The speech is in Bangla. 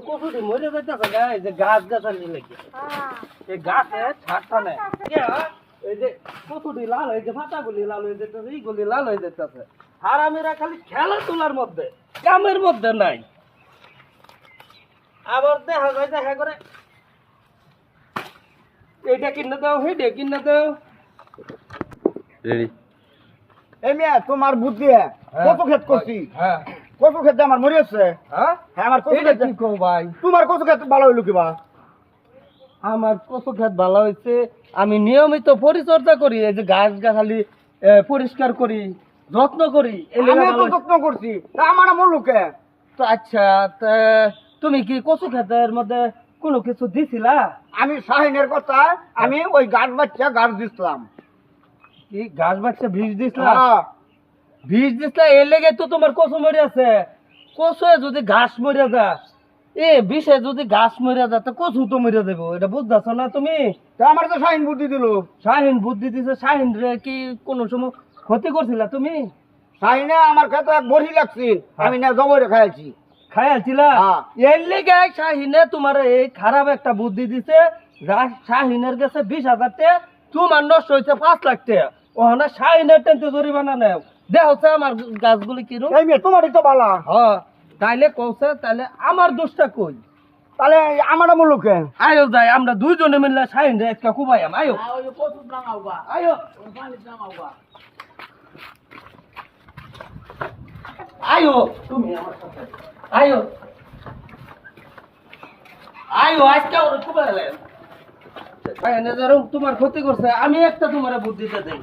কচুটি মরে যাইতেছে না, এই যে গাছ গাছালি লাগে এই গাছে ছাড়টা নেই। এই যে কচুটি লাল হয়ে যে ফাটাগুলি লাল হয়ে যেতেছে, এইগুলি লাল হয়ে যেতেছে। হারামিরা খালি খেলাধুলার মধ্যে, কামের মধ্যে নাই। আবার দেখা করে এইটা কিনে দাও, সেইটা কিনে দাও। এই মেয়ে তোমার বুদ্ধি কত ক্ষেত করছি, হ্যাঁ কত ক্ষেত আমার মরিয়েছে। হ্যাঁ হ্যাঁ আমার কচু এইটা ক্ষেত, কি কও ভাই? তোমার কচু ক্ষেত ভালো হইলো কিবা? আমার কচু ক্ষেত ভালো হয়েছে, আমি নিয়মিত পরিচর্যা করি, এই যে গাছ গাছালি পরিষ্কার করি, যত্ন করি। আমি তো যত্ন করছি, তা আমার এমন লোকে। তো আচ্ছা, তা তুমি কি কচু ক্ষেতের মধ্যে কোনো কিছু দিছিলা? আমি শাহিনের কথা, আমি ওই গাছ বাচ্চা গাছ দিছিলাম। কি গাছ বাচ্চা বীজ দিছিলা? হ্যাঁ, বীজ দিছিলা, এর লেগে তো তোমার কচু মরে আছে। কচু যদি ঘাস মরে যা, বিষে যদি ঘাস মরে যা, তো কচু তো মরে যাবো। এটা বুঝতেছ না তুমি? তা আমার তো শাহিন বুদ্ধি দিল। শাহিন বুদ্ধি দিছে, শাহিন রে কি কোনো সময় ক্ষতি করছিলা তুমি? শাহিনে আমার খেতে এক বড়ি লাগছে, আমি না জবরে খাইছি। খায়ালছিলা? হ্যাঁ। এর লেগে শাহিনে তোমার এই খারাপ একটা বুদ্ধি দিছে। শাহিনের কাছে 20,000 টাকা, তোমার নষ্ট হয়েছে 5 লাখ টাকা। ওখানে শাহিনের টেনতে জরিমানা নেও। দেখছে আমার গাছগুলি কিরম। এই মেয়ে তোমারই তো বালা। হ্যাঁ, তাইলে কৌছে, তাইলে আমার দোষটা কই? তাহলে আমার এমন লোকে। আয়ো যাই, আমরা দুইজনে মিললে শাহিন রে একটা কুবাইয়াম। আয়ো আয়ো আয়ো, তুমি আমার সাথে আয়ো আয়ো, আজকে ওরা কুবাইলাম। তোমার ক্ষতি করছে, আমি একটা তোমার বুদ্ধিতে দেই।